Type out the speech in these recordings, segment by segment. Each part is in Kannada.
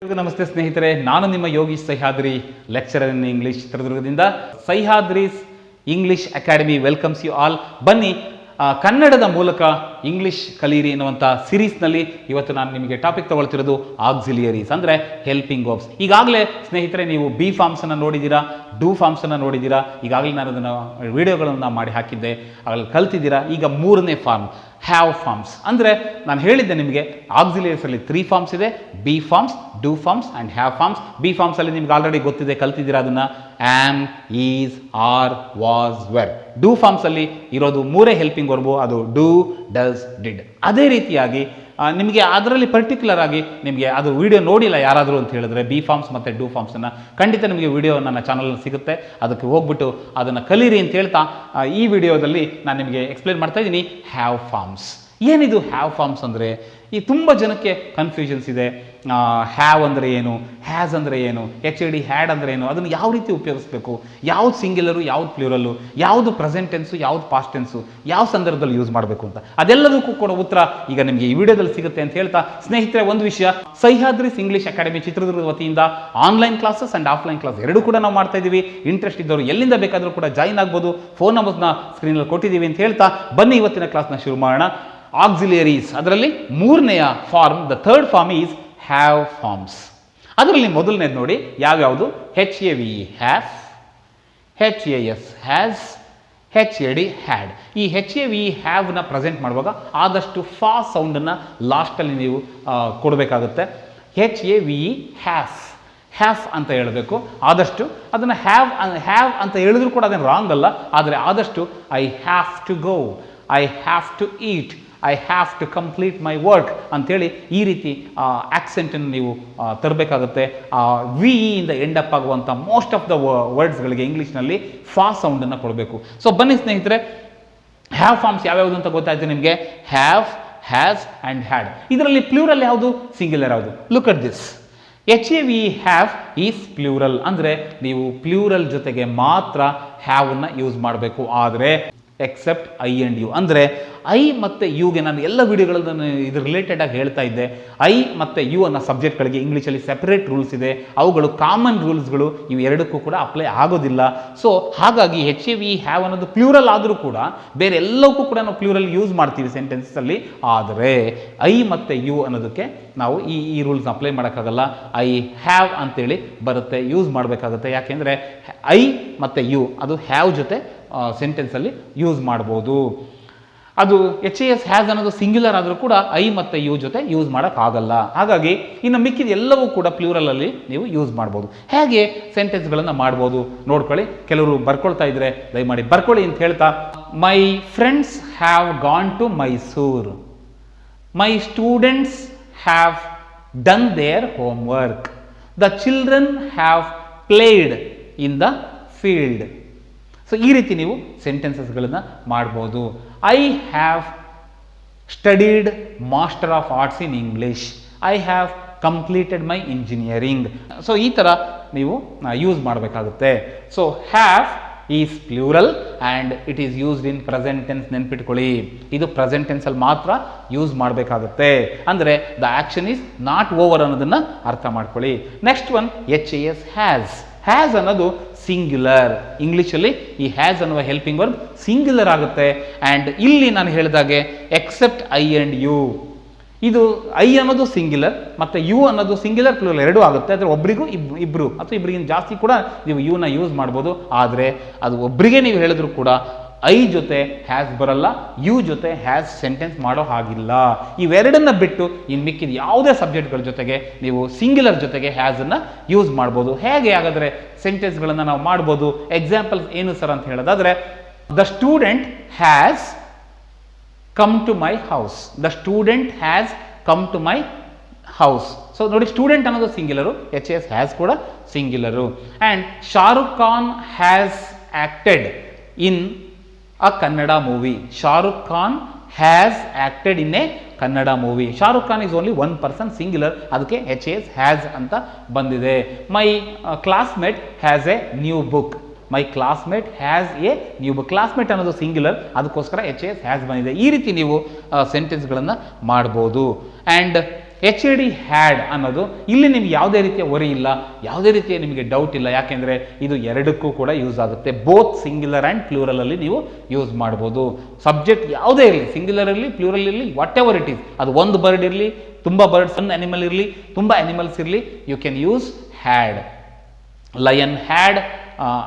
ನಮಸ್ತೆ ಸ್ನೇಹಿತರೆ, ನಾನು ನಿಮ್ಮ Yogish Sahyadri, lecturer in English, ಚಿತ್ರದುರ್ಗದಿಂದ. Sahyadri's English academy welcomes you all. ಬನ್ನಿ, ಕನ್ನಡದ ಮೂಲಕ ಇಂಗ್ಲಿಷ್ ಕಲೀರಿ ಎನ್ನುವಂಥ ಸೀರೀಸ್ನಲ್ಲಿ ಇವತ್ತು ನಾನು ನಿಮಗೆ ಟಾಪಿಕ್ ತಗೊಳ್ತಿರೋದು ಆಕ್ಸಿಲಿಯರೀಸ್, ಅಂದರೆ ಹೆಲ್ಪಿಂಗ್ ವರ್ಬ್ಸ್. ಈಗಾಗಲೇ ಸ್ನೇಹಿತರೆ ನೀವು ಬಿ ಫಾರ್ಮ್ಸನ್ನು ನೋಡಿದ್ದೀರಾ, ಡೂ ಫಾರ್ಮ್ಸನ್ನು ನೋಡಿದ್ದೀರಾ. ಈಗಾಗಲೇ ನಾನು ಅದನ್ನು ವಿಡಿಯೋಗಳನ್ನು ಮಾಡಿ ಹಾಕಿದ್ದೆ, ಆಗಲಿ ಕಲ್ತಿದ್ದೀರಾ. ಈಗ ಮೂರನೇ ಫಾರ್ಮ್ ಹ್ಯಾವ್ ಫಾರ್ಮ್ಸ್. ಅಂದರೆ ನಾನು ಹೇಳಿದ್ದೆ ನಿಮಗೆ ಆಕ್ಸಿಲಿಯರೀಸಲ್ಲಿ 3 ಫಾರ್ಮ್ಸ್ ಇದೆ: be forms, do forms and have forms. Be ಫಾರ್ಮ್ಸಲ್ಲಿ ನಿಮ್ಗೆ ಆಲ್ರೆಡಿ ಗೊತ್ತಿದೆ, ಕಲ್ತಿದ್ದೀರಾ ಅದನ್ನು: am, is, are, was, were. Do ಫಾರ್ಮ್ಸಲ್ಲಿ ಇರೋದು 3 ಹೆಲ್ಪಿಂಗ್ ವರ್ಬು, ಅದು ಡೂ, ಡಸ್, ಡಿಡ್. ಅದೇ ರೀತಿಯಾಗಿ ನಿಮಗೆ ಅದರಲ್ಲಿ ಪರ್ಟಿಕ್ಯುಲರ್ ಆಗಿ ನಿಮಗೆ ಅದು ವಿಡಿಯೋ ನೋಡಿಲ್ಲ ಯಾರಾದರೂ ಅಂತ ಹೇಳಿದ್ರೆ, ಬಿ ಫಾರ್ಮ್ಸ್ ಮತ್ತು ಡೂ ಫಾರ್ಮ್ಸನ್ನು ಖಂಡಿತ ನಿಮಗೆ ವಿಡಿಯೋ ನನ್ನ ಚಾನಲಲ್ಲಿ ಸಿಗುತ್ತೆ, ಅದಕ್ಕೆ ಹೋಗ್ಬಿಟ್ಟು ಅದನ್ನು ಕಲೀರಿ ಅಂತ ಹೇಳ್ತಾ ಈ ವಿಡಿಯೋದಲ್ಲಿ ನಾನು ನಿಮಗೆ ಎಕ್ಸ್ಪ್ಲೇನ್ ಮಾಡ್ತಾ ಇದ್ದೀನಿ ಹ್ಯಾವ್ ಫಾರ್ಮ್ಸ್. ಏನಿದು ಹ್ಯಾವ್ ಫಾರ್ಮ್ಸ್ ಅಂದರೆ? ಈ ತುಂಬ ಜನಕ್ಕೆ ಕನ್ಫ್ಯೂಷನ್ಸ್ ಇದೆ. ಹ್ಯಾವ್ ಅಂದರೆ ಏನು, ಹ್ಯಾಸ್ ಅಂದರೆ ಏನು, HAD ಹ್ಯಾಡ್ ಅಂದರೆ ಏನು, ಅದನ್ನು ಯಾವ ರೀತಿ ಉಪಯೋಗಿಸ್ಬೇಕು, ಯಾವ್ದು ಸಿಂಗ್ಯುಲರು, ಯಾವ್ದು ಪ್ಲೂರಲ್ಲು, ಯಾವುದು ಪ್ರೆಸೆಂಟ್ ಟೆನ್ಸು, ಯಾವ್ದು ಪಾಸ್ಟ್ ಟೆನ್ಸು, ಯಾವ ಸಂದರ್ಭದಲ್ಲಿ ಯೂಸ್ ಮಾಡಬೇಕು ಅಂತ ಅದೆಲ್ಲದಕ್ಕೂ ಕೂಡ ಉತ್ತರ ಈಗ ನಿಮಗೆ ಈ ವಿಡಿಯೋದಲ್ಲಿ ಸಿಗುತ್ತೆ ಅಂತ ಹೇಳ್ತಾ, ಸ್ನೇಹಿತರೆ ಒಂದು ವಿಷಯ, ಸಹ್ಯಾದ್ರೀಸ್ ಇಂಗ್ಲಿಷ್ ಅಕಾಡೆಮಿ ಚಿತ್ರದುರ್ಗದ ವತಿಯಿಂದ online classes and offline class ಎರಡೂ ಕೂಡ ನಾವು ಮಾಡ್ತಾ ಇದ್ದೀವಿ. ಇಂಟ್ರೆಸ್ಟ್ ಇದ್ದವರು ಎಲ್ಲಿಂದ ಬೇಕಾದರೂ ಕೂಡ ಜಾಯಿನ್ ಆಗ್ಬೋದು. ಫೋನ್ ನಂಬರ್ಸ್ನ ಸ್ಕ್ರೀನಲ್ಲಿ ಕೊಟ್ಟಿದ್ದೀವಿ ಅಂತ ಹೇಳ್ತಾ, ಬನ್ನಿ ಇವತ್ತಿನ ಕ್ಲಾಸ್ನ ಶುರು ಮಾಡೋಣ. ಆಕ್ಸಿಲಿಯರೀಸ್, ಅದರಲ್ಲಿ 3ನೇಯ form, the third form is have forms. ಅದರಲ್ಲಿ ಮೊದಲನೇದು ನೋಡಿ ಯಾವ್ಯಾವುದು: HAVE have, HAS has, HAD had. ಈ HAVE ಹ್ಯಾವ್ನ ಪ್ರೆಸೆಂಟ್ ಮಾಡುವಾಗ ಆದಷ್ಟು ಫಾಸ್ಟ್ ಸೌಂಡನ್ನು ಲಾಸ್ಟಲ್ಲಿ ನೀವು ಕೊಡಬೇಕಾಗುತ್ತೆ. HAVE ಹ್ಯಾಫ್, ಹ್ಯಾಫ್ ಅಂತ ಹೇಳಬೇಕು. ಆದಷ್ಟು ಅದನ್ನು ಹ್ಯಾವ್ ಅಂತ ಹೇಳಿದ್ರು ಕೂಡ ಅದೇನು ರಾಂಗ್ ಅಲ್ಲ, ಆದರೆ ಆದಷ್ಟು I have to go, I have to eat, I have to complete my work ಅಂತೇಳಿ ಈ ರೀತಿ ಆಕ್ಸೆಂಟನ್ನು ನೀವು ತರಬೇಕಾಗುತ್ತೆ. ವಿ ಇಂದ ಎಂಡಪ್ ಆಗುವಂಥ ಮೋಸ್ಟ್ ಆಫ್ ದ ವರ್ಡ್ಸ್ಗಳಿಗೆ ಇಂಗ್ಲೀಷ್ನಲ್ಲಿ ಫಾಸ್ಟ್ ಸೌಂಡನ್ನು ಕೊಡಬೇಕು. ಸೊ ಬನ್ನಿ ಸ್ನೇಹಿತರೆ, ಹ್ಯಾವ್ ಫಾರ್ಮ್ಸ್ ಯಾವ್ಯಾವುದು ಅಂತ ಗೊತ್ತಾಯ್ತು ನಿಮಗೆ: ಹ್ಯಾವ್, ಹ್ಯಾಸ್ ಆ್ಯಂಡ್ ಹ್ಯಾಡ್. ಇದರಲ್ಲಿ ಪ್ಲೂರಲ್ ಯಾವುದು, ಸಿಂಗ್ಯುಲರ್ ಯಾವುದು? Look at this. HAVE have is plural, ಅಂದರೆ ನೀವು ಪ್ಲೂರಲ್ ಜೊತೆಗೆ ಮಾತ್ರ ಹ್ಯಾವನ್ನು ಯೂಸ್ ಮಾಡಬೇಕು. ಆದರೆ ಎಕ್ಸೆಪ್ಟ್ ಐ ಆ್ಯಂಡ್ ಯು, ಅಂದರೆ ಐ ಮತ್ತು ಯುಗೆ ನಾನು ಎಲ್ಲ ವಿಡಿಯೋಗಳನ್ನು ಇದು ರಿಲೇಟೆಡ್ ಆಗಿ ಹೇಳ್ತಾ ಇದ್ದೆ. ಐ ಮತ್ತು ಯು ಅನ್ನೋ ಸಬ್ಜೆಕ್ಟ್ಗಳಿಗೆ ಇಂಗ್ಲೀಷಲ್ಲಿ ಸೆಪರೇಟ್ ರೂಲ್ಸ್ ಇದೆ, ಅವುಗಳು ಕಾಮನ್ ರೂಲ್ಸ್ಗಳು, ಇವು ಎರಡಕ್ಕೂ ಕೂಡ ಅಪ್ಲೈ ಆಗೋದಿಲ್ಲ. ಸೊ ಹಾಗಾಗಿ HAVE ಹ್ಯಾವ್ ಅನ್ನೋದು ಪ್ಲೂರಲ್ ಆದರೂ ಕೂಡ ಬೇರೆ ಎಲ್ಲಕ್ಕೂ ಕೂಡ ನಾವು ಪ್ಲೂರಲ್ ಯೂಸ್ ಮಾಡ್ತೀವಿ ಸೆಂಟೆನ್ಸಲ್ಲಿ. ಆದರೆ ಐ ಮತ್ತು ಯು ಅನ್ನೋದಕ್ಕೆ ನಾವು ಈ ರೂಲ್ಸ್ ಅಪ್ಲೈ ಮಾಡೋಕ್ಕಾಗಲ್ಲ. ಐ ಹ್ಯಾವ್ ಅಂತೇಳಿ ಬರುತ್ತೆ, ಯೂಸ್ ಮಾಡಬೇಕಾಗುತ್ತೆ. ಯಾಕೆಂದರೆ ಐ ಮತ್ತು ಯು ಅದು ಹ್ಯಾವ್ ಜೊತೆ ಸೆಂಟೆನ್ಸಲ್ಲಿ ಯೂಸ್ ಮಾಡ್ಬೋದು. ಅದು HAS ಹ್ಯಾಸ್ ಅನ್ನೋದು ಸಿಂಗ್ಯುಲರ್ ಆದರೂ ಕೂಡ ಐ ಮತ್ತು ಯು ಜೊತೆ ಯೂಸ್ ಮಾಡೋಕ್ಕಾಗಲ್ಲ. ಹಾಗಾಗಿ ಇನ್ನು ಮಿಕ್ಕಿದ ಎಲ್ಲವೂ ಕೂಡ ಪ್ಲೂರಲಲ್ಲಿ ನೀವು ಯೂಸ್ ಮಾಡ್ಬೋದು. ಹೇಗೆ ಸೆಂಟೆನ್ಸ್ಗಳನ್ನು ಮಾಡ್ಬೋದು ನೋಡ್ಕೊಳ್ಳಿ. ಕೆಲವರು ಬರ್ಕೊಳ್ತಾ ಇದ್ರೆ ದಯಮಾಡಿ ಬರ್ಕೊಳ್ಳಿ ಅಂತ ಹೇಳ್ತಾ, my friends have gone to Mysore, my students have done their homework, the children have played in the field. So ಈ ರೀತಿ ನೀವು ಸೆಂಟೆನ್ಸಸ್ಗಳನ್ನು ಮಾಡ್ಬೋದು. I have studied master of arts in English, I have completed my engineering. So ಈ ಥರ ನೀವು ಯೂಸ್ ಮಾಡಬೇಕಾಗುತ್ತೆ. So have is plural and it is used in present tense. ನೆನ್ಪಿಟ್ಕೊಳ್ಳಿ, ಇದು ಪ್ರೆಸೆಂಟ್ ಟೆನ್ಸಲ್ಲಿ ಮಾತ್ರ ಯೂಸ್ ಮಾಡಬೇಕಾಗುತ್ತೆ. ಅಂದರೆ the action is not over ಅನ್ನೋದನ್ನು ಅರ್ಥ ಮಾಡ್ಕೊಳ್ಳಿ. Next one HAS has. Has ಅನ್ನೋದು ಸಿಂಗ್ಯುಲರ್. ಇಂಗ್ಲೀಷಲ್ಲಿ ಈ ಹ್ಯಾಸ್ ಅನ್ನುವ ಹೆಲ್ಪಿಂಗ್ ವರ್ಬ್ ಸಿಂಗ್ಯುಲರ್ ಆಗುತ್ತೆ. ಆ್ಯಂಡ್ ಇಲ್ಲಿ ನಾನು ಹೇಳಿದಾಗೆ ಎಕ್ಸೆಪ್ಟ್ ಐ ಆ್ಯಂಡ್ ಯು, ಇದು ಐ ಅನ್ನೋದು ಸಿಂಗ್ಯುಲರ್ ಮತ್ತು ಯು ಅನ್ನೋದು ಸಿಂಗ್ಯುಲರ್ ಪ್ಲೂರಲ್ ಎರಡೂ ಆಗುತ್ತೆ. ಆದರೆ ಒಬ್ಬರಿಗೂ ಇಬ್ಬರು ಅಥವಾ ಇಬ್ಬರಿಗಿಂತ ಜಾಸ್ತಿ ಕೂಡ ನೀವು ಯುನ ಯೂಸ್ ಮಾಡ್ಬೋದು. ಆದರೆ ಅದು ಒಬ್ಬರಿಗೆ ನೀವು ಹೇಳಿದ್ರು ಕೂಡ ಐ ಜೊತೆ ಹ್ಯಾಸ್ ಬರಲ್ಲ, ಯು ಜೊತೆ ಹ್ಯಾಸ್ ಸೆಂಟೆನ್ಸ್ ಮಾಡೋ ಹಾಗಿಲ್ಲ. ಇವೆರಡನ್ನ ಬಿಟ್ಟು ಇನ್ನು ಮಿಕ್ಕಿದ ಯಾವುದೇ ಸಬ್ಜೆಕ್ಟ್ಗಳ ಜೊತೆಗೆ ನೀವು ಸಿಂಗ್ಯುಲರ್ ಜೊತೆಗೆ ಹ್ಯಾಸನ್ನು ಯೂಸ್ ಮಾಡ್ಬೋದು. ಹೇಗೆ ಹಾಗಾದರೆ ಸೆಂಟೆನ್ಸ್ಗಳನ್ನು ನಾವು ಮಾಡ್ಬೋದು? ಎಕ್ಸಾಂಪಲ್ ಏನು ಸರ್ ಅಂತ ಹೇಳೋದಾದರೆ, the student has come to my house, the student has come to my house. So ನೋಡಿ, ಸ್ಟೂಡೆಂಟ್ ಅನ್ನೋದು ಸಿಂಗ್ಯುಲರು, HAS ಹ್ಯಾಸ್ ಕೂಡ singular. And Shahrukh Khan has acted in a Kannada movie, Shahrukh Khan has acted in a Kannada movie. Shahrukh Khan is only one person, singular, ಅದಕ್ಕೆ HAS ಹ್ಯಾಸ್ ಅಂತ ಬಂದಿದೆ. My classmate has a new book, my classmate has a new book. Classmate ಅನ್ನೋದು ಸಿಂಗ್ಯುಲರ್, ಅದಕ್ಕೋಸ್ಕರ HAS ಹ್ಯಾಸ್ ಬಂದಿದೆ. ಈ ರೀತಿ ನೀವು ಸೆಂಟೆನ್ಸ್ಗಳನ್ನು ಮಾಡ್ಬೋದು. ಆ್ಯಂಡ್ HAD ಹ್ಯಾಡ್ ಅನ್ನೋದು ಇಲ್ಲಿ ನಿಮ್ಗೆ ಯಾವುದೇ ರೀತಿಯ ವರಿ ಇಲ್ಲ, ಯಾವುದೇ ರೀತಿಯ ನಿಮಗೆ ಡೌಟ್ ಇಲ್ಲ. ಯಾಕೆಂದರೆ ಇದು ಎರಡಕ್ಕೂ ಕೂಡ ಯೂಸ್ ಆಗುತ್ತೆ. ಬೋತ್ ಸಿಂಗ್ಯುಲರ್ ಆ್ಯಂಡ್ ಪ್ಲೂರಲಲ್ಲಿ ನೀವು ಯೂಸ್ ಮಾಡ್ಬೋದು. ಸಬ್ಜೆಕ್ಟ್ ಯಾವುದೇ ಇರಲಿ, ಸಿಂಗ್ಯುಲರ್ ಇರಲಿ, ಪ್ಲೂರಲ್ ಇರಲಿ, ವಾಟ್ ಎವರ್ ಇಟ್ ಈಸ್, ಅದು ಒಂದು ಬರ್ಡ್ ಇರಲಿ, ತುಂಬ ಬರ್ಡ್ಸ್, ಒಂದು ಅನಿಮಲ್ ಇರಲಿ, ತುಂಬ ಅನಿಮಲ್ಸ್ ಇರಲಿ, you can use had. Lion had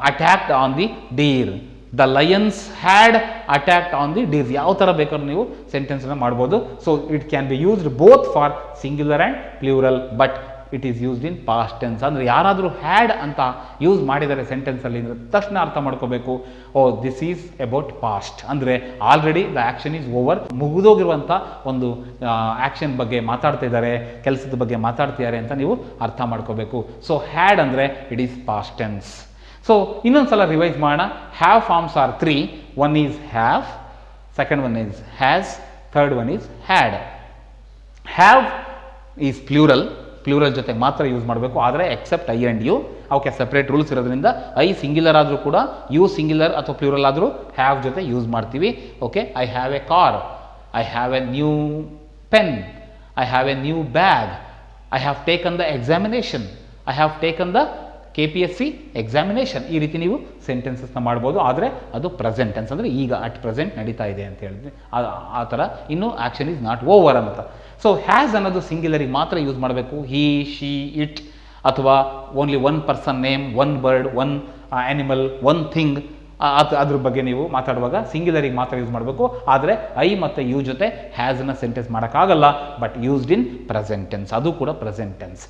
attacked on the deer. The lions had attacked on the deer. ಯಾವ ಥರ ಬೇಕಾದ್ರೂ ನೀವು ಸೆಂಟೆನ್ಸನ್ನು ಮಾಡ್ಬೋದು. So it can be used both for singular and plural, but it is used in past tense. ಅಂದರೆ ಯಾರಾದರೂ ಹ್ಯಾಡ್ ಅಂತ ಯೂಸ್ ಮಾಡಿದ್ದಾರೆ ಸೆಂಟೆನ್ಸಲ್ಲಿ ಅಂದರೆ ತಕ್ಷಣ ಅರ್ಥ ಮಾಡ್ಕೋಬೇಕು, oh this is about past, ಅಂದರೆ already the action is over, ಮುಗಿದೋಗಿರುವಂಥ ಒಂದು ಆ್ಯಕ್ಷನ್ ಬಗ್ಗೆ ಮಾತಾಡ್ತಾ ಇದ್ದಾರೆ, ಕೆಲಸದ ಬಗ್ಗೆ ಮಾತಾಡ್ತಿದ್ದಾರೆ ಅಂತ ನೀವು ಅರ್ಥ ಮಾಡ್ಕೋಬೇಕು. ಸೊ ಹ್ಯಾಡ್ ಅಂದರೆ it is past tense. So ಇನ್ನೊಂದು ಸಲ ರಿವೈಸ್ ಮಾಡೋಣ. Have forms are 3. One is have, second one is has, third one is had. Have is plural, plural ಜೊತೆ ಮಾತ್ರ ಯೂಸ್ ಮಾಡಬೇಕು. ಆದರೆ ಎಕ್ಸೆಪ್ಟ್ ಐ ಆ್ಯಂಡ್ ಯು, ಅವಕ್ಕೆ ಸೆಪ್ರೇಟ್ ರೂಲ್ಸ್ ಇರೋದ್ರಿಂದ ಐ ಸಿಂಗ್ಯುಲರ್ ಆದರೂ ಕೂಡ ಯು ಸಿಂಗ್ಯುಲರ್ ಅಥವಾ ಪ್ಲೂರಲ್ ಆದರೂ ಹ್ಯಾವ್ ಜೊತೆ ಯೂಸ್ ಮಾಡ್ತೀವಿ. Okay, I have a car, I have a new pen, I have a new bag, I have taken the examination, I have taken the KPSC examination. ಈ ರೀತಿ ನೀವು ಸೆಂಟೆನ್ಸಸ್ನ ಮಾಡ್ಬೋದು. ಆದರೆ ಅದು ಪ್ರೆಸೆಂಟ್ ಟೆನ್ಸ್, ಅಂದರೆ ಈಗ ಅಟ್ ಪ್ರೆಸೆಂಟ್ ನಡೀತಾ ಇದೆ ಅಂತ ಹೇಳಿದ್ವಿ. ಆ ಥರ ಇನ್ನೂ ಆ್ಯಕ್ಷನ್ ಈಸ್ ನಾಟ್ ಓವರ್ ಅಂತ. ಸೊ ಹ್ಯಾಸ್ ಅನ್ನೋದು ಸಿಂಗ್ಯುಲರಿಗೆ ಮಾತ್ರ ಯೂಸ್ ಮಾಡಬೇಕು. ಹಿ, ಶಿ, ಇಟ್, ಅಥವಾ only one person name, one bird, one animal, one thing, ಅದ್ರ ಬಗ್ಗೆ ನೀವು ಮಾತಾಡುವಾಗ ಸಿಂಗ್ಯುಲರಿಗೆ ಮಾತ್ರ ಯೂಸ್ ಮಾಡಬೇಕು. ಆದರೆ ಐ ಮತ್ತು ಯು ಜೊತೆ ಹ್ಯಾಸ್ನ ಸೆಂಟೆನ್ಸ್ ಮಾಡೋಕ್ಕಾಗಲ್ಲ, but used in present tense, ಅದು ಕೂಡ ಪ್ರೆಸೆಂಟ್ ಟೆನ್ಸ್.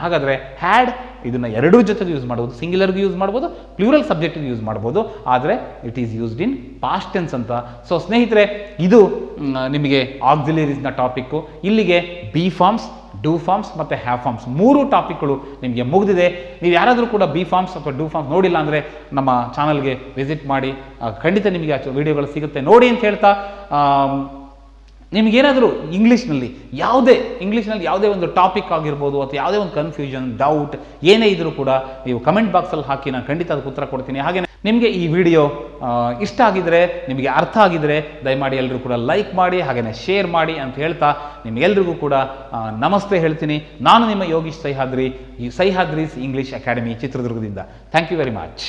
ಹಾಗಾದರೆ ಹ್ಯಾಡ್ ಇದನ್ನು ಎರಡೂ ಜೊತೆಗೂ ಯೂಸ್ ಮಾಡ್ಬೋದು, ಸಿಂಗ್ಯುಲರ್ಗೂ ಯೂಸ್ ಮಾಡ್ಬೋದು, ಪ್ಲೂರಲ್ ಸಬ್ಜೆಕ್ಟಿಗೂ ಯೂಸ್ ಮಾಡ್ಬೋದು, ಆದರೆ it is used in past tense ಅಂತ. ಸೊ ಸ್ನೇಹಿತರೆ, ಇದು ನಿಮಗೆ ಆಕ್ಸಿಲರೀಸ್ನ ಟಾಪಿಕ್ಕು. ಇಲ್ಲಿಗೆ ಬಿ ಫಾರ್ಮ್ಸ್, ಡೂ ಫಾರ್ಮ್ಸ್ ಮತ್ತು ಹ್ಯಾವ್ ಫಾರ್ಮ್ಸ್ 3 ಟಾಪಿಕ್ಗಳು ನಿಮಗೆ ಮುಗಿದಿದೆ. ನೀವು ಯಾರಾದರೂ ಕೂಡ ಬಿ ಫಾರ್ಮ್ಸ್ ಅಥವಾ ಡೂ ಫಾರ್ಮ್ಸ್ ನೋಡಿಲ್ಲ ಅಂದರೆ ನಮ್ಮ ಚಾನಲ್ಗೆ ವಿಸಿಟ್ ಮಾಡಿ, ಖಂಡಿತ ನಿಮಗೆ ಆ ವಿಡಿಯೋಗಳು ಸಿಗುತ್ತೆ, ನೋಡಿ ಅಂತ ಹೇಳ್ತಾ, ನಿಮಗೇನಾದರೂ ಇಂಗ್ಲೀಷ್ನಲ್ಲಿ ಯಾವುದೇ ಒಂದು ಟಾಪಿಕ್ ಆಗಿರ್ಬೋದು ಅಥವಾ ಯಾವುದೇ ಒಂದು ಕನ್ಫ್ಯೂಷನ್, ಡೌಟ್ ಏನೇ ಇದ್ದರೂ ಕೂಡ ನೀವು ಕಮೆಂಟ್ ಬಾಕ್ಸಲ್ಲಿ ಹಾಕಿ, ನಾನು ಖಂಡಿತ ಅದಕ್ಕೆ ಉತ್ತರ ಕೊಡ್ತೀನಿ. ಹಾಗೆ ನಿಮಗೆ ಈ ವಿಡಿಯೋ ಇಷ್ಟ ಆಗಿದರೆ, ನಿಮಗೆ ಅರ್ಥ ಆಗಿದರೆ ದಯಮಾಡಿ ಎಲ್ಲರೂ ಕೂಡ ಲೈಕ್ ಮಾಡಿ, ಹಾಗೆಯೇ ಶೇರ್ ಮಾಡಿ ಅಂತ ಹೇಳ್ತಾ ನಿಮಗೆಲ್ರಿಗೂ ಕೂಡ ನಮಸ್ತೆ ಹೇಳ್ತೀನಿ. ನಾನು ನಿಮ್ಮ ಯೋಗೀಶ್ ಸಹ್ಯಾದ್ರಿ, ಸಹ್ಯಾದ್ರೀಸ್ ಇಂಗ್ಲಿಷ್ ಅಕಾಡೆಮಿ ಚಿತ್ರದುರ್ಗದಿಂದ. Thank you very much.